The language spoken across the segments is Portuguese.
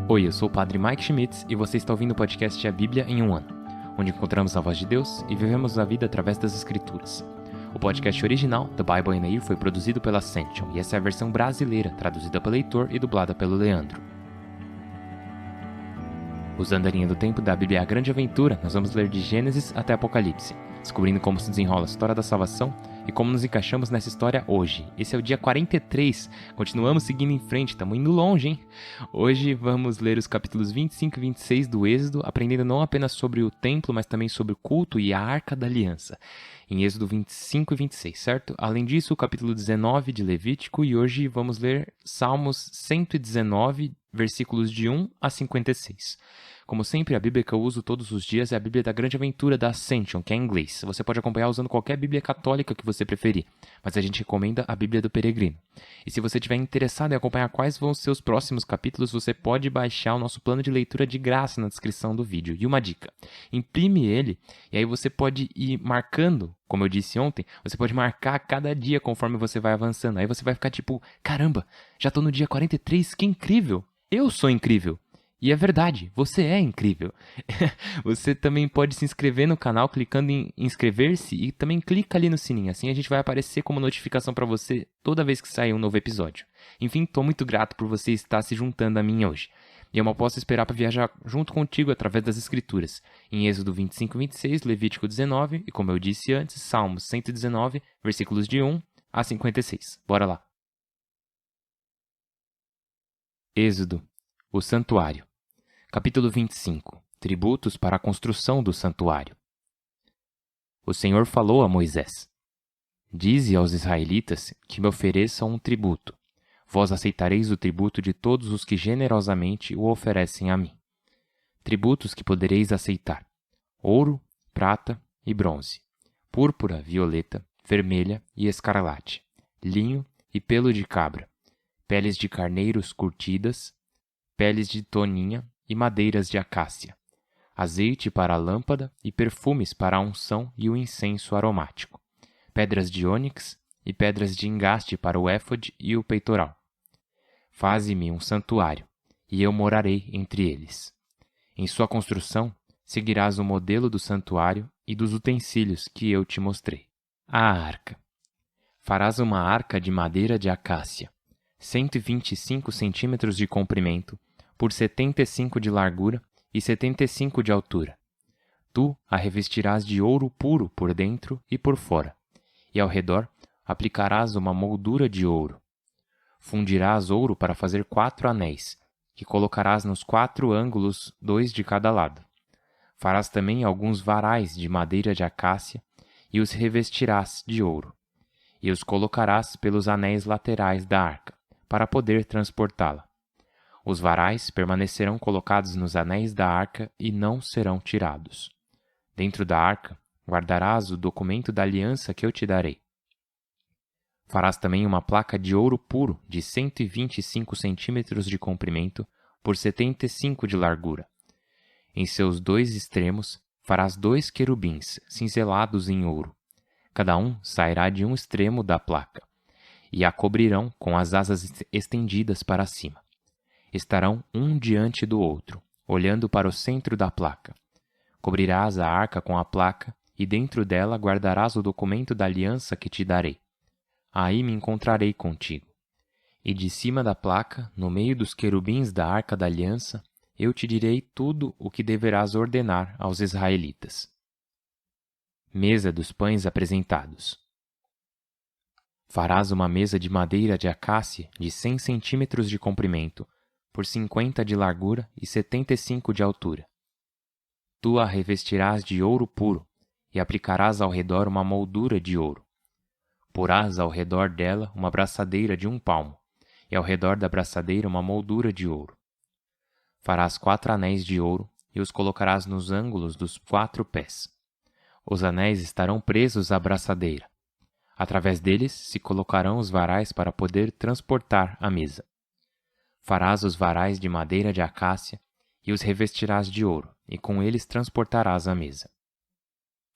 Oi, eu sou o Padre Mike Schmitz e você está ouvindo o podcast A Bíblia em um Ano, onde encontramos a voz de Deus e vivemos a vida através das Escrituras. O podcast original, The Bible in a Year, foi produzido pela Ascension e essa é a versão brasileira, traduzida pelo Heitor e dublada pelo Leandro. Usando a linha do tempo da Bíblia A Grande Aventura, nós vamos ler de Gênesis até Apocalipse, descobrindo como se desenrola a história da salvação e como nos encaixamos nessa história hoje. Esse é o dia 43, continuamos seguindo em frente, estamos indo longe, hein? Hoje vamos ler os capítulos 25 e 26 do Êxodo, aprendendo não apenas sobre o templo, mas também sobre o culto e a Arca da Aliança, em Êxodo 25 e 26, certo? Além disso, o capítulo 19 de Levítico, e hoje vamos ler Salmos 119, versículos de 1 a 56. Como sempre, a Bíblia que eu uso todos os dias é a Bíblia da Grande Aventura da Ascension, que é em inglês. Você pode acompanhar usando qualquer Bíblia católica que você preferir, mas a gente recomenda a Bíblia do Peregrino. E se você estiver interessado em acompanhar quais vão ser os próximos capítulos, você pode baixar o nosso plano de leitura de graça na descrição do vídeo. E uma dica, imprime ele e aí você pode ir marcando, como eu disse ontem, você pode marcar cada dia conforme você vai avançando. Aí você vai ficar tipo, caramba, já estou no dia 43, que incrível! Eu sou incrível! E é verdade, você é incrível. Você também pode se inscrever no canal clicando em inscrever-se e também clica ali no sininho. Assim a gente vai aparecer como notificação para você toda vez que sair um novo episódio. Enfim, estou muito grato por você estar se juntando a mim hoje. E eu mal posso esperar para viajar junto contigo através das Escrituras. Em Êxodo 25 e 26, Levítico 19 e, como eu disse antes, Salmos 119, versículos de 1 a 56. Bora lá. Êxodo, o Santuário. Capítulo 25. Tributos para a construção do santuário. O Senhor falou a Moisés: Dize aos israelitas que me ofereçam um tributo. Vós aceitareis o tributo de todos os que generosamente o oferecem a mim. Tributos que podereis aceitar: ouro, prata e bronze, púrpura, violeta, vermelha e escarlate, linho e pelo de cabra, peles de carneiros curtidas, peles de toninha e madeiras de acácia, azeite para a lâmpada e perfumes para a unção e o incenso aromático, pedras de ônix e pedras de engaste para o éfode e o peitoral. Faze-me um santuário, e eu morarei entre eles. Em sua construção, seguirás o modelo do santuário e dos utensílios que eu te mostrei. A arca. Farás uma arca de madeira de acácia, 125 centímetros de comprimento, por 75 de largura e 75 de altura. Tu a revestirás de ouro puro por dentro e por fora, e ao redor aplicarás uma moldura de ouro. Fundirás ouro para fazer 4 anéis, que colocarás nos 4 ângulos, 2 de cada lado. Farás também alguns varais de madeira de acácia e os revestirás de ouro, e os colocarás pelos anéis laterais da arca, para poder transportá-la. Os varais permanecerão colocados nos anéis da arca e não serão tirados. Dentro da arca guardarás o documento da aliança que eu te darei. Farás também uma placa de ouro puro de 125 centímetros de comprimento por 75 de largura. Em seus 2 extremos farás 2 querubins cinzelados em ouro. Cada um sairá de um extremo da placa, e a cobrirão com as asas estendidas para cima. Estarão um diante do outro, olhando para o centro da placa. Cobrirás a arca com a placa, e dentro dela guardarás o documento da aliança que te darei. Aí me encontrarei contigo. E de cima da placa, no meio dos querubins da arca da aliança, eu te direi tudo o que deverás ordenar aos israelitas. Mesa dos pães apresentados. Farás uma mesa de madeira de acácia de 100 centímetros de comprimento, por 50 de largura e 75 de altura. Tu a revestirás de ouro puro e aplicarás ao redor uma moldura de ouro. Porás ao redor dela uma braçadeira de 1 palmo, e ao redor da braçadeira uma moldura de ouro. Farás 4 anéis de ouro e os colocarás nos ângulos dos 4 pés. Os anéis estarão presos à braçadeira. Através deles se colocarão os varais para poder transportar a mesa. Farás os varais de madeira de acácia e os revestirás de ouro, e com eles transportarás a mesa.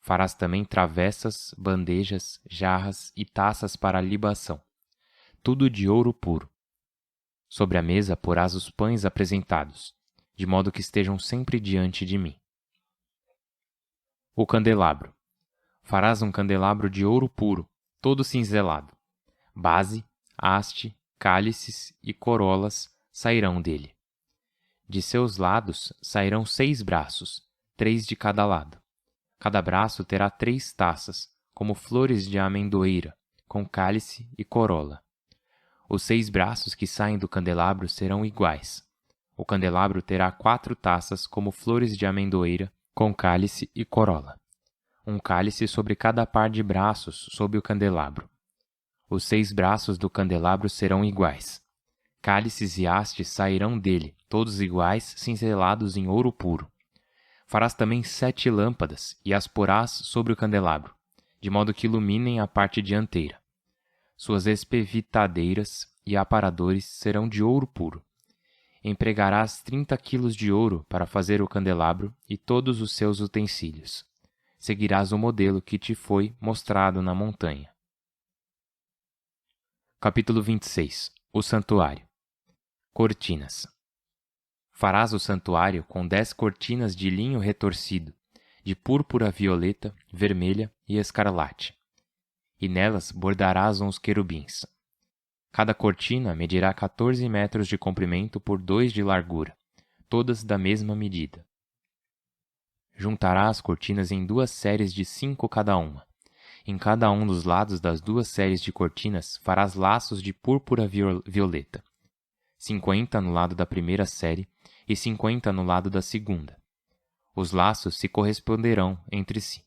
Farás também travessas, bandejas, jarras e taças para libação, tudo de ouro puro. Sobre a mesa porás os pães apresentados, de modo que estejam sempre diante de mim. O candelabro. Farás um candelabro de ouro puro, todo cinzelado. Base, haste, cálices e corolas sairão dele. De seus lados sairão 6 braços, 3 de cada lado. Cada braço terá 3 taças, como flores de amendoeira, com cálice e corola. Os 6 braços que saem do candelabro serão iguais. O candelabro terá 4 taças como flores de amendoeira, com cálice e corola. Um cálice sobre cada par de braços sob o candelabro. Os 6 braços do candelabro serão iguais. Cálices e hastes sairão dele, todos iguais, cincelados em ouro puro. Farás também 7 lâmpadas e as porás sobre o candelabro, de modo que iluminem a parte dianteira. Suas espevitadeiras e aparadores serão de ouro puro. Empregarás 30 quilos de ouro para fazer o candelabro e todos os seus utensílios. Seguirás o modelo que te foi mostrado na montanha. Capítulo 26. O santuário. Cortinas. Farás o santuário com 10 cortinas de linho retorcido, de púrpura violeta, vermelha e escarlate. E nelas bordarás uns querubins. Cada cortina medirá 14 metros de comprimento por 2 de largura, todas da mesma medida. Juntarás as cortinas em 2 séries de 5 cada uma. Em cada um dos lados das 2 séries de cortinas farás laços de púrpura violeta. 50 no lado da primeira série e 50 no lado da segunda. Os laços se corresponderão entre si.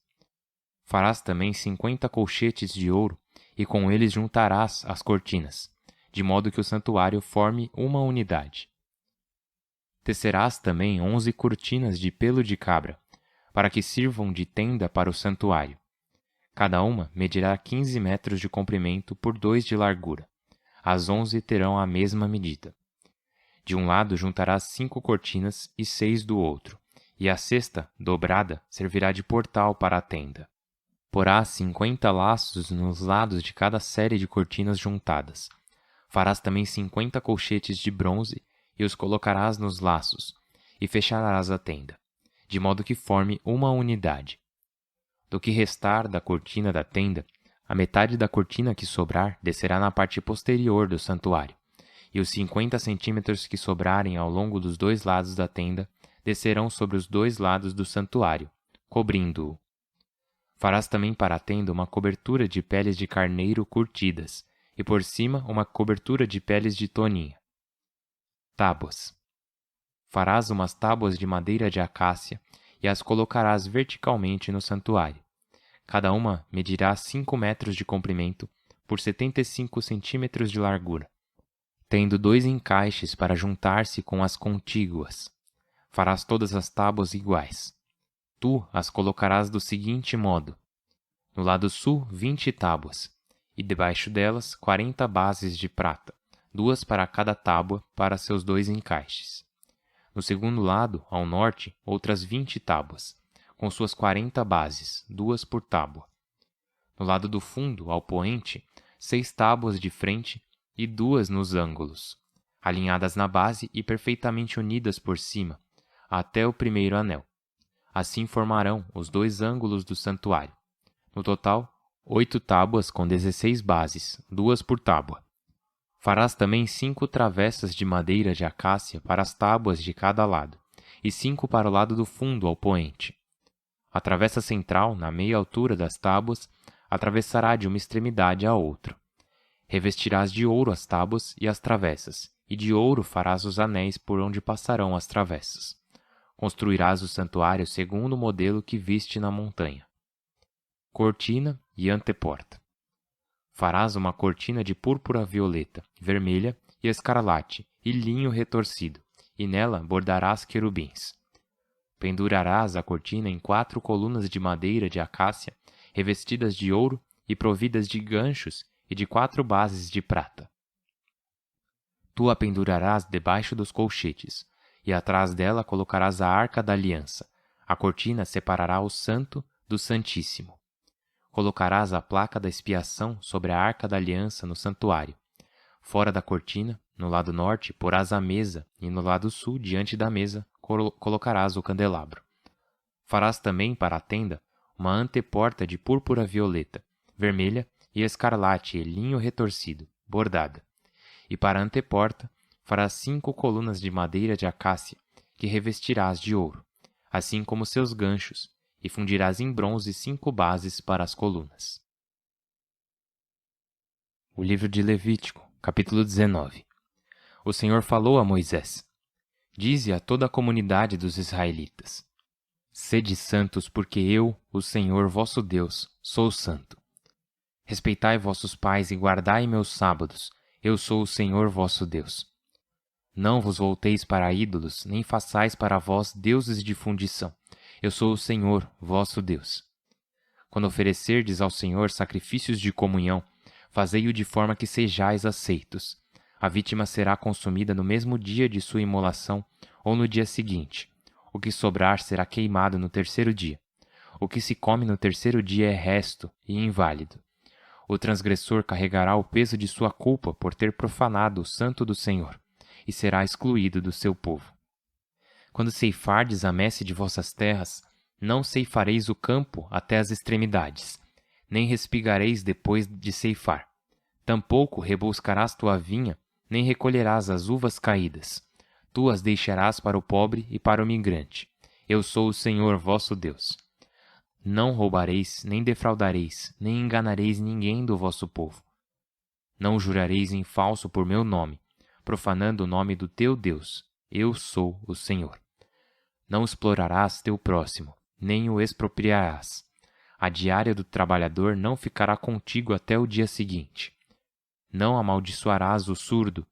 Farás também 50 colchetes de ouro e com eles juntarás as cortinas, de modo que o santuário forme uma unidade. Tecerás também 11 cortinas de pelo de cabra, para que sirvam de tenda para o santuário. Cada uma medirá 15 metros de comprimento por 2 de largura. As 11 terão a mesma medida. De um lado juntarás 5 cortinas e 6 do outro, e a sexta, dobrada, servirá de portal para a tenda. Porás 50 laços nos lados de cada série de cortinas juntadas. Farás também 50 colchetes de bronze e os colocarás nos laços, e fecharás a tenda, de modo que forme uma unidade. Do que restar da cortina da tenda, a metade da cortina que sobrar descerá na parte posterior do santuário, e os 50 centímetros que sobrarem ao longo dos 2 lados da tenda descerão sobre os 2 lados do santuário, cobrindo-o. Farás também para a tenda uma cobertura de peles de carneiro curtidas, e por cima uma cobertura de peles de toninha. Tábuas. Farás umas tábuas de madeira de acácia e as colocarás verticalmente no santuário. Cada uma medirá 5 metros de comprimento por 75 centímetros de largura, tendo 2 encaixes para juntar-se com as contíguas. Farás todas as tábuas iguais. Tu as colocarás do seguinte modo: no lado sul 20 tábuas, e debaixo delas 40 bases de prata, 2 para cada tábua para seus 2 encaixes. No segundo lado, ao norte, outras 20 tábuas, com suas 40 bases, 2 por tábua. No lado do fundo, ao poente, 6 tábuas de frente e 2 nos ângulos, alinhadas na base e perfeitamente unidas por cima, até o primeiro anel. Assim formarão os 2 ângulos do santuário. No total, 8 tábuas com 16 bases, 2 por tábua. Farás também 5 travessas de madeira de acácia para as tábuas de cada lado, e 5 para o lado do fundo ao poente. A travessa central, na meia altura das tábuas, atravessará de uma extremidade à outra. Revestirás de ouro as tábuas e as travessas, e de ouro farás os anéis por onde passarão as travessas. Construirás o santuário segundo o modelo que viste na montanha. Cortina e anteporta. Farás uma cortina de púrpura violeta, vermelha e escarlate e linho retorcido, e nela bordarás querubins. Pendurarás a cortina em 4 colunas de madeira de acácia, revestidas de ouro e providas de ganchos e de 4 bases de prata. Tu a pendurarás debaixo dos colchetes, e atrás dela colocarás a arca da aliança. A cortina separará o santo do santíssimo. Colocarás a placa da expiação sobre a arca da aliança no santuário. Fora da cortina, no lado norte, porás a mesa, e no lado sul, diante da mesa, colocarás o candelabro. Farás também para a tenda uma anteporta de púrpura violeta, vermelha e escarlate e linho retorcido, bordada. E para a anteporta farás 5 colunas de madeira de acácia, que revestirás de ouro, assim como seus ganchos, e fundirás em bronze 5 bases para as colunas. O livro de Levítico, capítulo 19. O Senhor falou a Moisés: Dize a toda a comunidade dos israelitas: Sede santos, porque eu, o Senhor vosso Deus, sou santo. Respeitai vossos pais e guardai meus sábados, eu sou o Senhor vosso Deus. Não vos volteis para ídolos, nem façais para vós deuses de fundição, eu sou o Senhor vosso Deus. Quando oferecerdes ao Senhor sacrifícios de comunhão, fazei-o de forma que sejais aceitos. A vítima será consumida no mesmo dia de sua imolação ou no dia seguinte. O que sobrar será queimado no terceiro dia. O que se come no terceiro dia é resto e inválido. O transgressor carregará o peso de sua culpa por ter profanado o santo do Senhor, e será excluído do seu povo. Quando ceifardes a messe de vossas terras, não ceifareis o campo até as extremidades, nem respigareis depois de ceifar. Tampouco rebuscarás tua vinha, nem recolherás as uvas caídas. Tu as deixarás para o pobre e para o migrante. Eu sou o Senhor vosso Deus. Não roubareis, nem defraudareis, nem enganareis ninguém do vosso povo. Não jurareis em falso por meu nome, profanando o nome do teu Deus. Eu sou o Senhor. Não explorarás teu próximo, nem o expropriarás. A diária do trabalhador não ficará contigo até o dia seguinte. Não amaldiçoarás o surdo,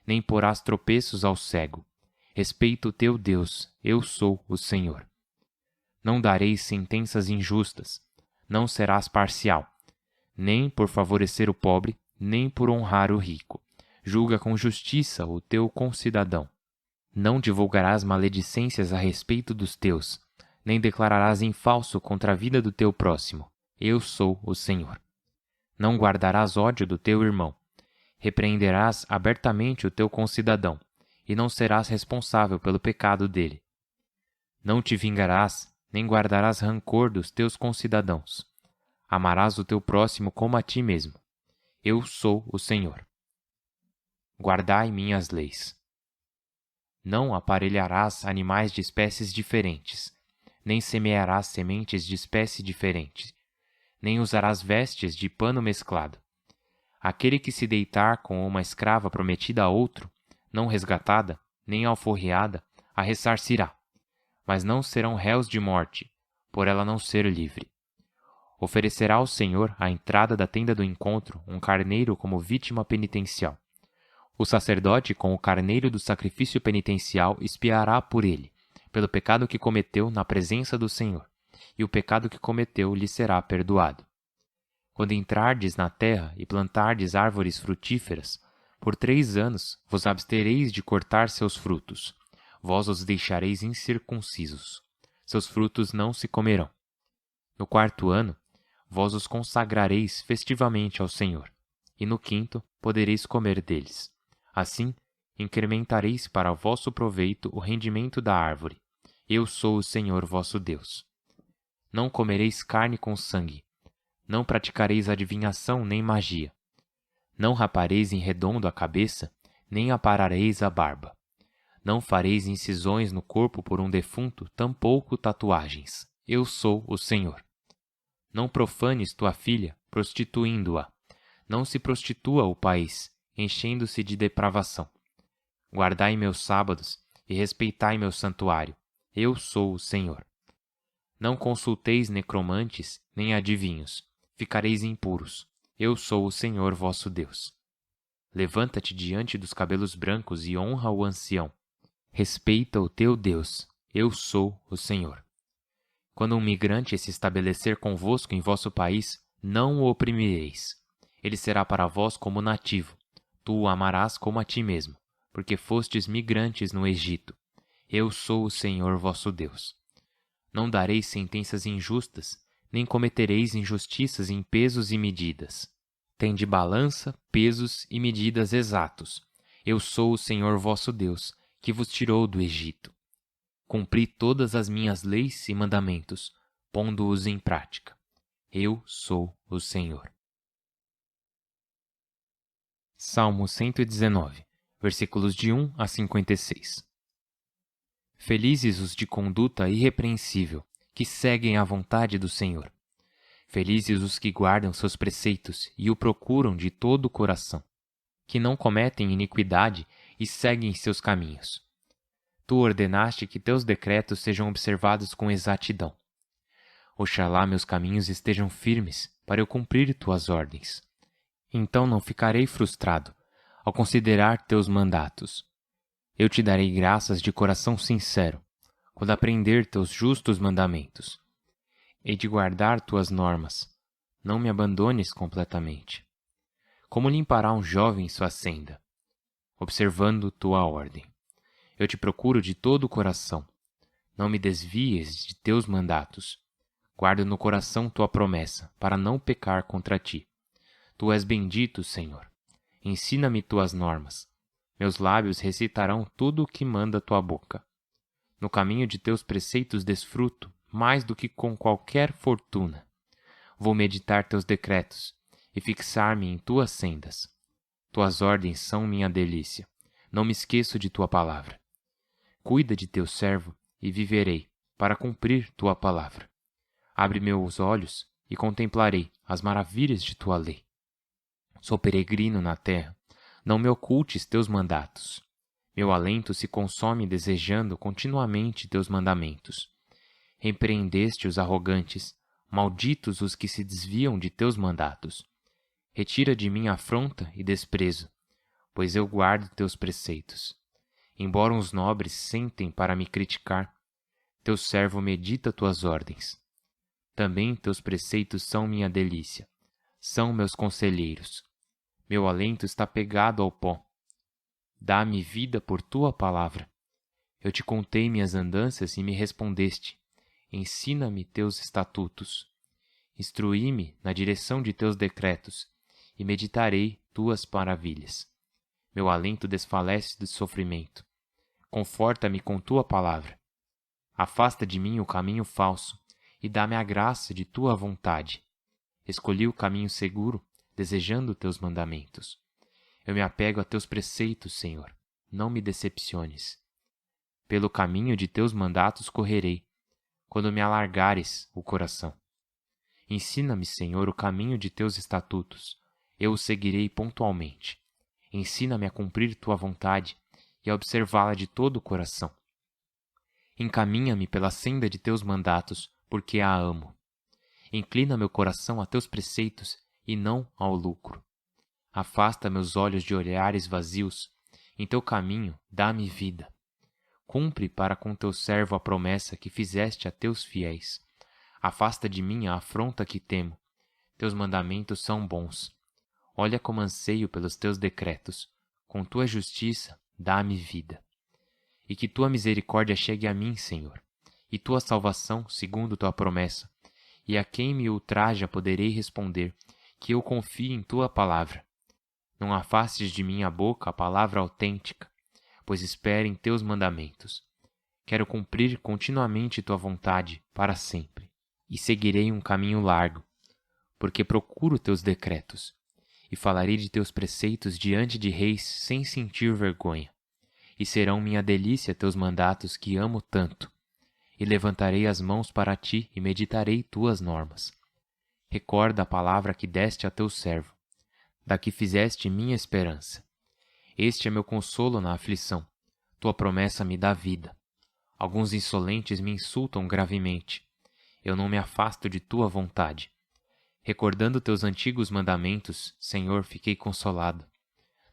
nem porás tropeços ao cego. Respeita o teu Deus, eu sou o Senhor. Não dareis sentenças injustas, não serás parcial, nem por favorecer o pobre, nem por honrar o rico. Julga com justiça o teu concidadão. Não divulgarás maledicências a respeito dos teus, nem declararás em falso contra a vida do teu próximo. Eu sou o Senhor. Não guardarás ódio do teu irmão. Repreenderás abertamente o teu concidadão, e não serás responsável pelo pecado dele. Não te vingarás, nem guardarás rancor dos teus concidadãos. Amarás o teu próximo como a ti mesmo. Eu sou o Senhor. Guardai minhas leis. Não aparelharás animais de espécies diferentes, nem semearás sementes de espécie diferente, nem usarás vestes de pano mesclado. Aquele que se deitar com uma escrava prometida a outro, não resgatada, nem alforriada, a ressarcirá, mas não serão réus de morte, por ela não ser livre. Oferecerá ao Senhor à entrada da tenda do encontro um carneiro como vítima penitencial. O sacerdote com o carneiro do sacrifício penitencial expiará por ele, pelo pecado que cometeu na presença do Senhor, e o pecado que cometeu lhe será perdoado. Quando entrardes na terra e plantardes árvores frutíferas, por 3 anos vos abstereis de cortar seus frutos. Vós os deixareis incircuncisos. Seus frutos não se comerão. No 4º ano, vós os consagrareis festivamente ao Senhor, e no 5º podereis comer deles. Assim, incrementareis para vosso proveito o rendimento da árvore. Eu sou o Senhor vosso Deus. Não comereis carne com sangue. Não praticareis adivinhação nem magia. Não rapareis em redondo a cabeça, nem aparareis a barba. Não fareis incisões no corpo por um defunto, tampouco tatuagens. Eu sou o Senhor. Não profanes tua filha, prostituindo-a. Não se prostitua o país, enchendo-se de depravação. Guardai meus sábados e respeitai meu santuário. Eu sou o Senhor. Não consulteis necromantes nem adivinhos. Ficareis impuros. Eu sou o Senhor vosso Deus. Levanta-te diante dos cabelos brancos e honra o ancião. Respeita o teu Deus. Eu sou o Senhor. Quando um migrante se estabelecer convosco em vosso país, não o oprimireis. Ele será para vós como nativo. Tu o amarás como a ti mesmo, porque fostes migrantes no Egito. Eu sou o Senhor vosso Deus. Não dareis sentenças injustas, nem cometereis injustiças em pesos e medidas. Tende balança, pesos e medidas exatos. Eu sou o Senhor vosso Deus, que vos tirou do Egito. Cumpri todas as minhas leis e mandamentos, pondo-os em prática. Eu sou o Senhor. Salmo 119, versículos de 1 a 56. Felizes os de conduta irrepreensível, que seguem a vontade do Senhor. Felizes os que guardam seus preceitos e o procuram de todo o coração, que não cometem iniquidade e seguem seus caminhos. Tu ordenaste que teus decretos sejam observados com exatidão. Oxalá meus caminhos estejam firmes para eu cumprir tuas ordens. Então não ficarei frustrado ao considerar teus mandatos. Eu te darei graças de coração sincero, quando aprender teus justos mandamentos. Hei de guardar tuas normas, não me abandones completamente. Como limpará um jovem sua senda? Observando tua ordem. Eu te procuro de todo o coração. Não me desvies de teus mandatos. Guardo no coração tua promessa, para não pecar contra ti. Tu és bendito, Senhor. Ensina-me tuas normas. Meus lábios recitarão tudo o que manda tua boca. No caminho de teus preceitos desfruto, mais do que com qualquer fortuna. Vou meditar teus decretos e fixar-me em tuas sendas. Tuas ordens são minha delícia. Não me esqueço de tua palavra. Cuida de teu servo e viverei, para cumprir tua palavra. Abre meus olhos e contemplarei as maravilhas de tua lei. Sou peregrino na terra, não me ocultes teus mandatos. Meu alento se consome desejando continuamente teus mandamentos. Repreendeste os arrogantes, malditos os que se desviam de teus mandatos. Retira de mim afronta e desprezo, pois eu guardo teus preceitos. Embora os nobres sentem para me criticar, teu servo medita tuas ordens. Também teus preceitos são minha delícia, são meus conselheiros. Meu alento está pegado ao pó. Dá-me vida por tua palavra. Eu te contei minhas andanças e me respondeste. Ensina-me teus estatutos. Instrui-me na direção de teus decretos, e meditarei tuas maravilhas. Meu alento desfalece do sofrimento. Conforta-me com tua palavra. Afasta de mim o caminho falso, e dá-me a graça de tua vontade. Escolhi o caminho seguro, desejando teus mandamentos. Eu me apego a teus preceitos, Senhor. Não me decepciones. Pelo caminho de teus mandatos correrei, quando me alargares o coração. Ensina-me, Senhor, o caminho de teus estatutos. Eu o seguirei pontualmente. Ensina-me a cumprir tua vontade e a observá-la de todo o coração. Encaminha-me pela senda de teus mandatos, porque a amo. Inclina meu coração a teus preceitos e não ao lucro. Afasta meus olhos de olhares vazios. Em teu caminho, dá-me vida. Cumpre para com teu servo a promessa que fizeste a teus fiéis. Afasta de mim a afronta que temo. Teus mandamentos são bons. Olha como anseio pelos teus decretos. Com tua justiça, dá-me vida. E que tua misericórdia chegue a mim, Senhor, e tua salvação segundo tua promessa. E a quem me ultraja poderei responder, que eu confio em tua palavra. Não afastes de mim a boca a palavra autêntica, pois espero em teus mandamentos. Quero cumprir continuamente tua vontade para sempre, e seguirei um caminho largo, porque procuro teus decretos, e falarei de teus preceitos diante de reis sem sentir vergonha. E serão minha delícia teus mandatos que amo tanto, e levantarei as mãos para ti e meditarei tuas normas. Recorda a palavra que deste a teu servo, da que fizeste minha esperança. Este é meu consolo na aflição, tua promessa me dá vida. Alguns insolentes me insultam gravemente, eu não me afasto de tua vontade. Recordando teus antigos mandamentos, Senhor, fiquei consolado.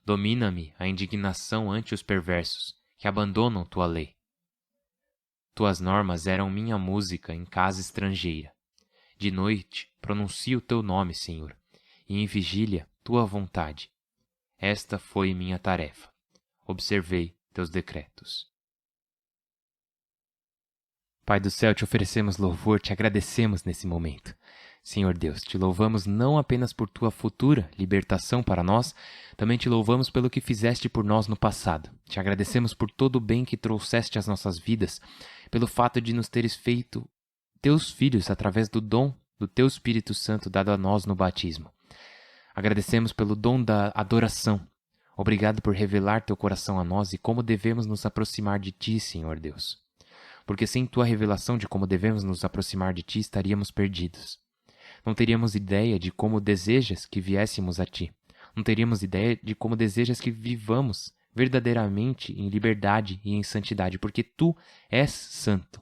Domina-me a indignação ante os perversos, que abandonam tua lei. Tuas normas eram minha música em casa estrangeira. De noite pronuncio teu nome, Senhor, e em vigília tua vontade. Esta foi minha tarefa. Observei teus decretos. Pai do céu, te oferecemos louvor, te agradecemos nesse momento. Senhor Deus, te louvamos não apenas por tua futura libertação para nós, também te louvamos pelo que fizeste por nós no passado. Te agradecemos por todo o bem que trouxeste às nossas vidas, pelo fato de nos teres feito teus filhos através do dom do teu Espírito Santo dado a nós no batismo. Agradecemos pelo dom da adoração. Obrigado por revelar teu coração a nós e como devemos nos aproximar de ti, Senhor Deus. Porque sem tua revelação de como devemos nos aproximar de ti, estaríamos perdidos. Não teríamos ideia de como desejas que viéssemos a ti. Não teríamos ideia de como desejas que vivamos verdadeiramente em liberdade e em santidade, porque tu és santo.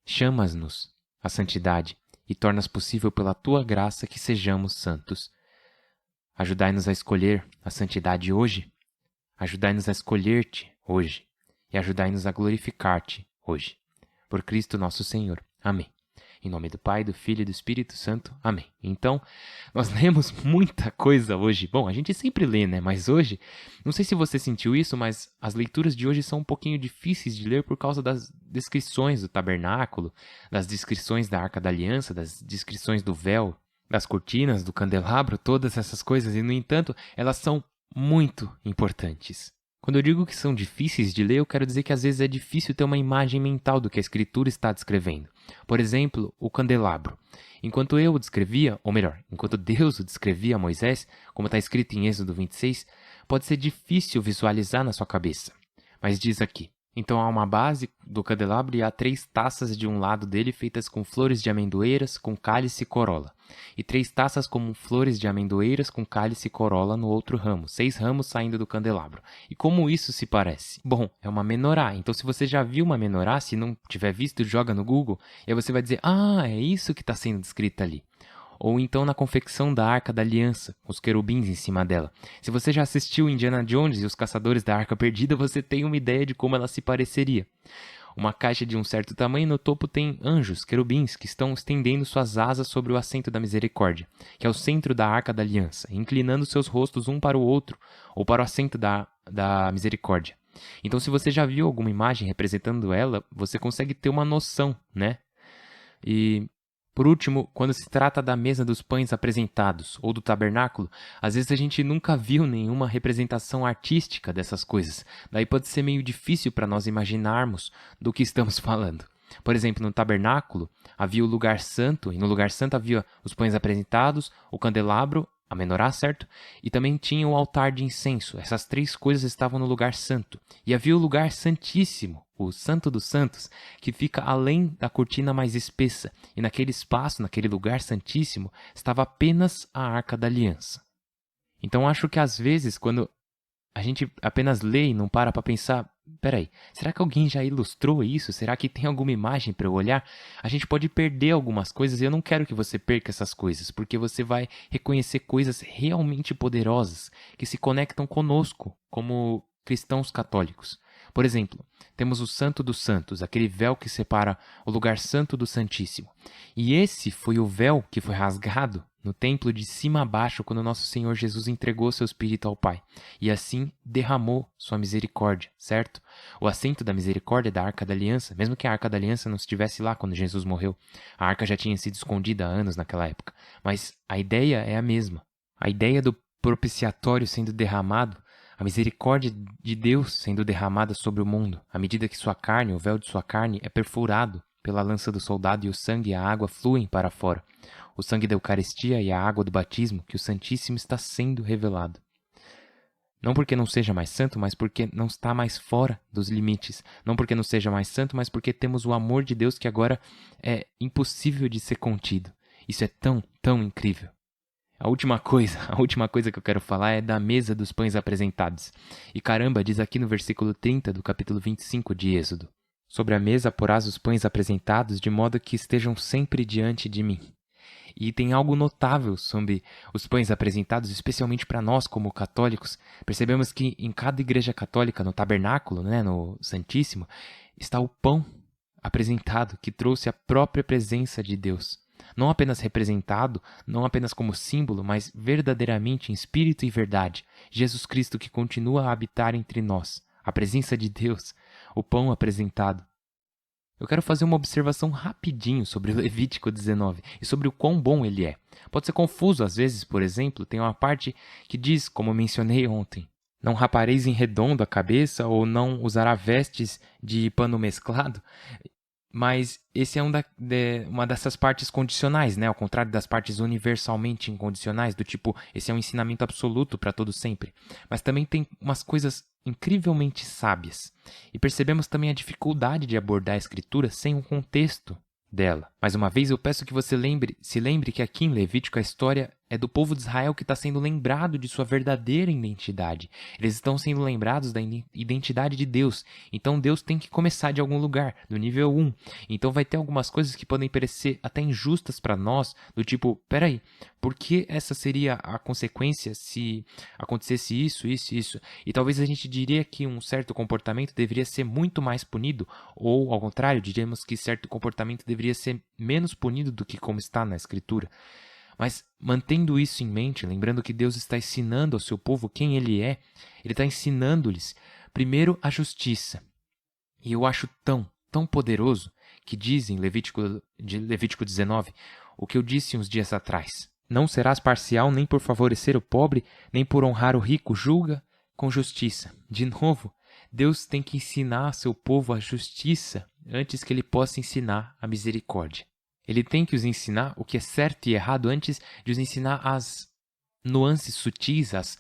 Chamas-nos à santidade e tornas possível pela tua graça que sejamos santos. Ajudai-nos a escolher a santidade hoje. Ajudai-nos a escolher-te hoje. E ajudai-nos a glorificar-te hoje. Por Cristo nosso Senhor. Amém. Em nome do Pai, do Filho e do Espírito Santo. Amém. Então, nós lemos muita coisa hoje. Bom, a gente sempre lê, né? Mas hoje, não sei se você sentiu isso, mas as leituras de hoje são um pouquinho difíceis de ler por causa das descrições do tabernáculo, das descrições da Arca da Aliança, das descrições do véu, das cortinas, do candelabro, todas essas coisas. E, no entanto, elas são muito importantes. Quando eu digo que são difíceis de ler, eu quero dizer que às vezes é difícil ter uma imagem mental do que a Escritura está descrevendo. Por exemplo, o candelabro. Enquanto eu o descrevia, ou melhor, enquanto Deus o descrevia a Moisés, como está escrito em Êxodo 26, pode ser difícil visualizar na sua cabeça. Mas diz aqui: então há uma base do candelabro e há 3 taças de um lado dele feitas com flores de amendoeiras, com cálice e corola. E 3 taças com flores de amendoeiras, com cálice e corola no outro ramo. 6 ramos saindo do candelabro. E como isso se parece? Bom, é uma menorá. Então se você já viu uma menorá, se não tiver visto, joga no Google. E aí você vai dizer, é isso que está sendo descrito ali. Ou então na confecção da Arca da Aliança, com os querubins em cima dela. Se você já assistiu Indiana Jones e os Caçadores da Arca Perdida, você tem uma ideia de como ela se pareceria. Uma caixa de um certo tamanho, no topo tem anjos, querubins, que estão estendendo suas asas sobre o assento da misericórdia, que é o centro da Arca da Aliança, inclinando seus rostos um para o outro, ou para o assento da misericórdia. Então, se você já viu alguma imagem representando ela, você consegue ter uma noção, né? E por último, quando se trata da mesa dos pães apresentados ou do tabernáculo, às vezes a gente nunca viu nenhuma representação artística dessas coisas. Daí pode ser meio difícil para nós imaginarmos do que estamos falando. Por exemplo, no tabernáculo havia o lugar santo, e no lugar santo havia os pães apresentados, o candelabro, a menorá, certo? E também tinha o altar de incenso. Essas 3 coisas estavam no lugar santo. E havia o lugar santíssimo, o Santo dos Santos, que fica além da cortina mais espessa. E naquele espaço, naquele lugar santíssimo, estava apenas a Arca da Aliança. Então acho que às vezes, quando a gente apenas lê e não para pensar, peraí, será que alguém já ilustrou isso? Será que tem alguma imagem para eu olhar? A gente pode perder algumas coisas e eu não quero que você perca essas coisas, porque você vai reconhecer coisas realmente poderosas que se conectam conosco como cristãos católicos. Por exemplo, temos o Santo dos Santos, aquele véu que separa o lugar santo do Santíssimo. E esse foi o véu que foi rasgado no templo de cima a baixo quando nosso Senhor Jesus entregou seu Espírito ao Pai. E assim derramou sua misericórdia, certo? O assento da misericórdia da Arca da Aliança, mesmo que a Arca da Aliança não estivesse lá quando Jesus morreu. A Arca já tinha sido escondida há anos naquela época. Mas a ideia é a mesma. A ideia do propiciatório sendo derramado, a misericórdia de Deus sendo derramada sobre o mundo, à medida que sua carne, o véu de sua carne, é perfurado pela lança do soldado e o sangue e a água fluem para fora. O sangue da Eucaristia e a água do batismo, que o Santíssimo está sendo revelado. Não porque não seja mais santo, mas porque não está mais fora dos limites. Não porque não seja mais santo, mas porque temos o amor de Deus que agora é impossível de ser contido. Isso é tão, tão incrível. A última coisa que eu quero falar é da mesa dos pães apresentados. E caramba, diz aqui no versículo 30 do capítulo 25 de Êxodo: sobre a mesa porás os pães apresentados, de modo que estejam sempre diante de mim. E tem algo notável sobre os pães apresentados, especialmente para nós como católicos. Percebemos que em cada igreja católica, no tabernáculo, no Santíssimo, está o pão apresentado, que trouxe a própria presença de Deus. Não apenas representado, não apenas como símbolo, mas verdadeiramente em espírito e verdade. Jesus Cristo que continua a habitar entre nós. A presença de Deus, o pão apresentado. Eu quero fazer uma observação rapidinho sobre Levítico 19 e sobre o quão bom ele é. Pode ser confuso às vezes, por exemplo, tem uma parte que diz, como eu mencionei ontem, Não rapareis em redondo a cabeça ou não usará vestes de pano mesclado. Mas esse é uma dessas partes condicionais, né? Ao contrário das partes universalmente incondicionais, do tipo, esse é um ensinamento absoluto para todo sempre. Mas também tem umas coisas incrivelmente sábias. E percebemos também a dificuldade de abordar a escritura sem um contexto dela. Mais uma vez, eu peço que você se lembre que aqui em Levítico a história é do povo de Israel que está sendo lembrado de sua verdadeira identidade. Eles estão sendo lembrados da identidade de Deus. Então Deus tem que começar de algum lugar, do nível 1. Então vai ter algumas coisas que podem parecer até injustas para nós, do tipo, peraí, por que essa seria a consequência se acontecesse isso, isso, isso? E talvez a gente diria que um certo comportamento deveria ser muito mais punido, ou ao contrário, diríamos que certo comportamento deveria ser menos punido do que como está na Escritura. Mas mantendo isso em mente, lembrando que Deus está ensinando ao seu povo quem Ele é, Ele está ensinando-lhes, primeiro, a justiça. E eu acho tão poderoso que diz em Levítico 19 o que eu disse uns dias atrás. Não serás parcial nem por favorecer o pobre, nem por honrar o rico, julga com justiça. De novo, Deus tem que ensinar ao seu povo a justiça antes que ele possa ensinar a misericórdia. Ele tem que os ensinar o que é certo e errado antes de os ensinar as nuances sutis, as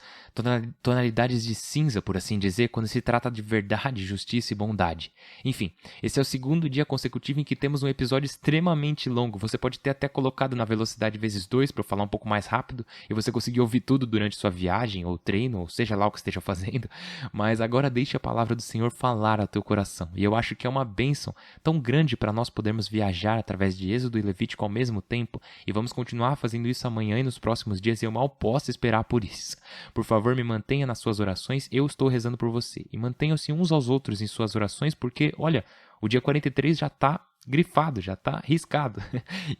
tonalidades de cinza, por assim dizer, quando se trata de verdade, justiça e bondade. Enfim, esse é o segundo dia consecutivo em que temos um episódio extremamente longo. Você pode ter até colocado na velocidade vezes 2 para eu falar um pouco mais rápido e você conseguir ouvir tudo durante sua viagem ou treino, ou seja lá o que esteja fazendo. Mas agora deixe a palavra do Senhor falar ao teu coração. E eu acho que é uma bênção tão grande para nós podermos viajar através de Êxodo e Levítico ao mesmo tempo, e vamos continuar fazendo isso amanhã e nos próximos dias, e eu mal posso esperar por isso. Por favor, me mantenha nas suas orações, eu estou rezando por você. E mantenham-se uns aos outros em suas orações, porque, olha, o dia 43 já está grifado, já está riscado.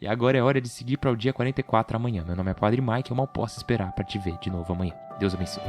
E agora é hora de seguir para o dia 44 amanhã. Meu nome é Padre Mike, eu mal posso esperar para te ver de novo amanhã. Deus abençoe.